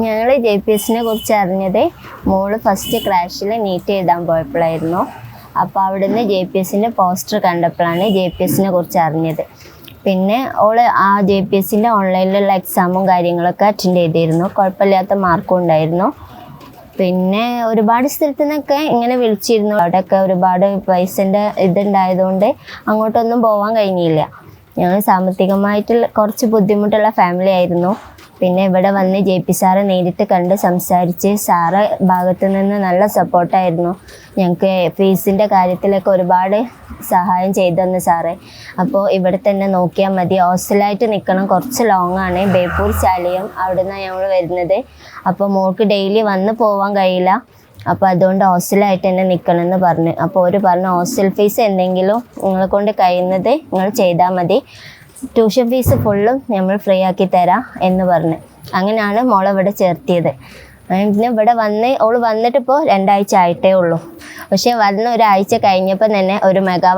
ഞങ്ങൾ JPSനെ കുറിച്ച് അറിഞ്ഞത് മോള് ഫസ്റ്റ് ക്രാഷിൽ നീറ്റ് എഴുതാൻ പോയപ്പോഴായിരുന്നു. അപ്പോൾ അവിടുന്ന് JPSൻ്റെ പോസ്റ്റർ കണ്ടപ്പോഴാണ് JPSനെ കുറിച്ച് അറിഞ്ഞത്. പിന്നെ ഓള് ആ JPSൻ്റെ ഓൺലൈനിലുള്ള എക്സാമും കാര്യങ്ങളൊക്കെ അറ്റൻഡ് ചെയ്തിരുന്നു. കുഴപ്പമില്ലാത്ത മാർക്കും ഉണ്ടായിരുന്നു. പിന്നെ ഒരുപാട് സ്ഥലത്തു നിന്നൊക്കെ ഇങ്ങനെ വിളിച്ചിരുന്നു. അവിടെയൊക്കെ ഒരുപാട് പൈസൻ്റെ ഇതുണ്ടായതുകൊണ്ട് അങ്ങോട്ടൊന്നും പോകാൻ കഴിഞ്ഞില്ല. ഞങ്ങൾ സാമ്പത്തികമായിട്ടുള്ള കുറച്ച് ബുദ്ധിമുട്ടുള്ള ഫാമിലി ആയിരുന്നു. പിന്നെ ഇവിടെ വന്ന് JP സാറെ നേരിട്ട് കണ്ട് സംസാരിച്ച് സാറ് ഭാഗത്തു നിന്ന് നല്ല സപ്പോർട്ടായിരുന്നു. ഞങ്ങൾക്ക് ഫീസിൻ്റെ കാര്യത്തിലൊക്കെ ഒരുപാട് സഹായം ചെയ്തു തന്നു സാറ്. അപ്പോൾ ഇവിടെ തന്നെ നോക്കിയാൽ മതി, ഹോസ്റ്റലായിട്ട് നിൽക്കണം, കുറച്ച് ലോങ് ആണ്, ബേപ്പൂർ ചാലിയം, അവിടെ നിന്നാണ് ഞങ്ങൾ വരുന്നത്. അപ്പോൾ മോൾക്ക് ഡെയിലി വന്ന് പോകാൻ കഴിയില്ല, അപ്പോൾ അതുകൊണ്ട് ഹോസ്റ്റലായിട്ട് തന്നെ നിൽക്കണമെന്ന് പറഞ്ഞു. അപ്പോൾ അവർ പറഞ്ഞു ഹോസ്റ്റൽ ഫീസ് എന്തെങ്കിലും നിങ്ങളെ കൊണ്ട് കഴിയുന്നത് നിങ്ങൾ ചെയ്താൽ മതി, ട്യൂഷൻ ഫീസ് ഫുള്ളും നമ്മൾ ഫ്രീ ആക്കി തരാം എന്ന് പറഞ്ഞു. അങ്ങനെയാണ് മോളെ ഇവിടെ ചേർത്തിയത്. പിന്നെ ഇവിടെ ഓൾ വന്നിട്ടിപ്പോൾ 2 ആഴ്ച ആയിട്ടേ ഉള്ളൂ. പക്ഷേ വന്ന ഒരാഴ്ച കഴിഞ്ഞപ്പോൾ തന്നെ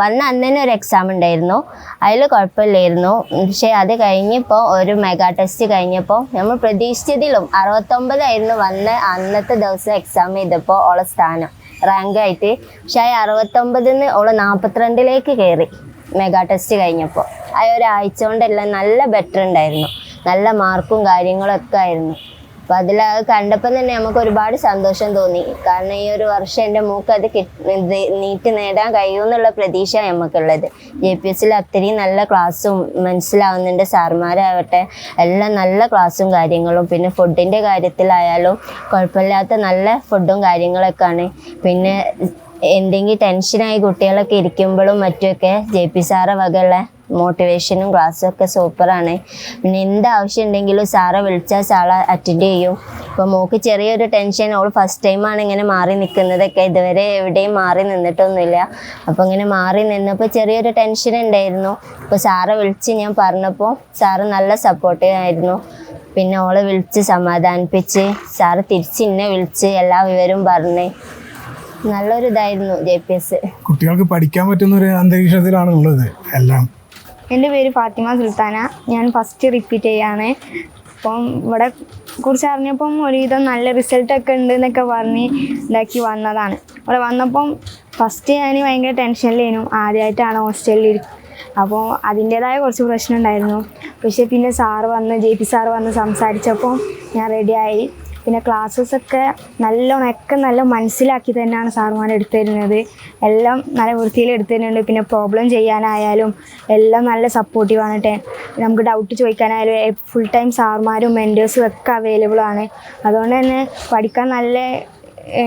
വന്ന അന്ന് തന്നെ ഒരു എക്സാം ഉണ്ടായിരുന്നു. അതിൽ കുഴപ്പമില്ലായിരുന്നു. പക്ഷേ അത് കഴിഞ്ഞപ്പോൾ ഒരു മെഗാ ടെസ്റ്റ് കഴിഞ്ഞപ്പോൾ നമ്മൾ പ്രതീക്ഷിച്ചതിലും 69 ആയിരുന്നു വന്ന അന്നത്തെ ദിവസം എക്സാം ചെയ്തപ്പോൾ ഓളെ സ്ഥാനം റാങ്കായിട്ട്. പക്ഷേ ആ 69 ഓൾ 42ലേക്ക് കയറി മെഗാ ടെസ്റ്റ് കഴിഞ്ഞപ്പോൾ. ആ ഒരാഴ്ച കൊണ്ടെല്ലാം നല്ല ബെറ്റർ ഉണ്ടായിരുന്നു, നല്ല മാർക്കും കാര്യങ്ങളൊക്കെ ആയിരുന്നു. അപ്പോൾ അതിൽ കണ്ടപ്പോൾ തന്നെ നമുക്ക് ഒരുപാട് സന്തോഷം തോന്നി. കാരണം ഈ ഒരു വർഷം എൻ്റെ മോൾക്ക് അത് നീറ്റ് നേടാൻ കഴിയുമെന്നുള്ള പ്രതീക്ഷ നമുക്കുള്ളത്. JPSൽ അത്രയും നല്ല ക്ലാസ്സും മനസ്സിലാവുന്നുണ്ട്, സാർമാരാവട്ടെ എല്ലാം നല്ല ക്ലാസ്സും കാര്യങ്ങളും. പിന്നെ ഫുഡിൻ്റെ കാര്യത്തിലായാലും കുഴപ്പമില്ലാത്ത നല്ല ഫുഡും കാര്യങ്ങളൊക്കെയാണ്. പിന്നെ എന്തെങ്കിലും ടെൻഷനായി കുട്ടികളൊക്കെ ഇരിക്കുമ്പോഴും മറ്റുമൊക്കെ JP സാറെ വകയുള്ള മോട്ടിവേഷനും ക്ലാസ്സും ഒക്കെ സൂപ്പറാണ്. പിന്നെ എന്താവശ്യം ഉണ്ടെങ്കിലും സാറെ വിളിച്ചാൽ സാറ് അറ്റൻഡ് ചെയ്യും. ഇപ്പോൾ മോൾക്ക് ചെറിയൊരു ടെൻഷൻ, ഓൾ ഫസ്റ്റ് ടൈമാണ് ഇങ്ങനെ മാറി നിൽക്കുന്നതൊക്കെ, ഇതുവരെ എവിടെയും മാറി നിന്നിട്ടൊന്നുമില്ല. അപ്പോൾ ഇങ്ങനെ മാറി നിന്നപ്പോൾ ചെറിയൊരു ടെൻഷൻ ഉണ്ടായിരുന്നു. അപ്പോൾ സാറെ വിളിച്ച് ഞാൻ പറഞ്ഞപ്പോൾ സാറ് നല്ല സപ്പോർട്ടീവ് ആയിരുന്നു. പിന്നെ ഓളെ വിളിച്ച് സമാധാനിപ്പിച്ച് സാറ് തിരിച്ച് വിളിച്ച് എല്ലാ വിവരവും പറഞ്ഞ് നല്ലൊരു ഇതായിരുന്നു JPS. കുട്ടികൾക്ക് പഠിക്കാൻ പറ്റുന്ന ഒരു അന്തരീക്ഷത്തിലാണ് ഉള്ളത് എല്ലാം. എൻ്റെ പേര് ഫാത്തിമ സുൽത്താന. ഞാൻ ഫസ്റ്റ് റിപ്പീറ്റ് ചെയ്യാണ്. അപ്പം ഇവിടെ കുറിച്ച് അറിഞ്ഞപ്പം ഒരുവിധം നല്ല റിസൾട്ടൊക്കെ ഉണ്ട് എന്നൊക്കെ പറഞ്ഞ് ഇതാക്കി വന്നതാണ്. ഇവിടെ വന്നപ്പം ഫസ്റ്റ് ഞാൻ ഭയങ്കര ടെൻഷനിലായിരുന്നു. ആദ്യമായിട്ടാണ് ഹോസ്റ്റലിൽ. അപ്പോൾ അതിൻ്റേതായ കുറച്ച് പ്രശ്നം ഉണ്ടായിരുന്നു. പക്ഷേ പിന്നെ JP സാറ് വന്ന് സംസാരിച്ചപ്പോൾ ഞാൻ റെഡിയായി. പിന്നെ ക്ലാസ്സസൊക്കെ നല്ല മനസ്സിലാക്കി തന്നെയാണ് സാറുമാർ എടുത്തു തരുന്നത്. എല്ലാം നല്ല വൃത്തിയിൽ എടുത്തു തരുന്നുണ്ട്. പിന്നെ പ്രോബ്ലം ചെയ്യാനായാലും എല്ലാം നല്ല സപ്പോർട്ടീവാണ്. നമുക്ക് ഡൗട്ട് ചോദിക്കാനായാലും ഫുൾ ടൈം സാറുമാരും മെൻറ്റേഴ്സും ഒക്കെ അവൈലബിൾ ആണ്. അതുകൊണ്ട് തന്നെ പഠിക്കാൻ നല്ല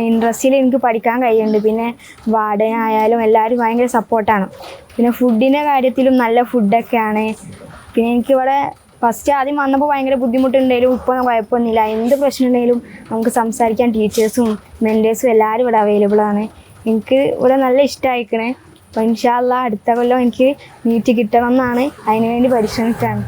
ഇൻട്രസ്റ്റിൽ എനിക്ക് പഠിക്കാൻ കഴിയുന്നുണ്ട്. പിന്നെ വാർഡനായാലും എല്ലാവരും ഭയങ്കര സപ്പോർട്ടാണ്. പിന്നെ ഫുഡിൻ്റെ കാര്യത്തിലും നല്ല ഫുഡൊക്കെയാണ്. പിന്നെ എനിക്കിവിടെ ഫസ്റ്റ് ആദ്യം വന്നപ്പോൾ ഭയങ്കര ബുദ്ധിമുട്ടുണ്ടെങ്കിലും ഇപ്പോൾ കുഴപ്പമൊന്നുമില്ല. എന്ത് പ്രശ്നം ഉണ്ടെങ്കിലും നമുക്ക് സംസാരിക്കാൻ ടീച്ചേഴ്സും മെൻറ്റേഴ്സും എല്ലാവരും ഇവിടെ അവൈലബിൾ ആണ്. എനിക്ക് ഇവിടെ നല്ല ഇഷ്ടമായിക്കണേ. അപ്പോൾ ഇൻഷാ അല്ലാഹ് അടുത്ത കൊല്ലം എനിക്ക് നീറ്റ് കിട്ടണം എന്നാണ്, അതിനുവേണ്ടി പരിശ്രമിക്കുകയാണ്.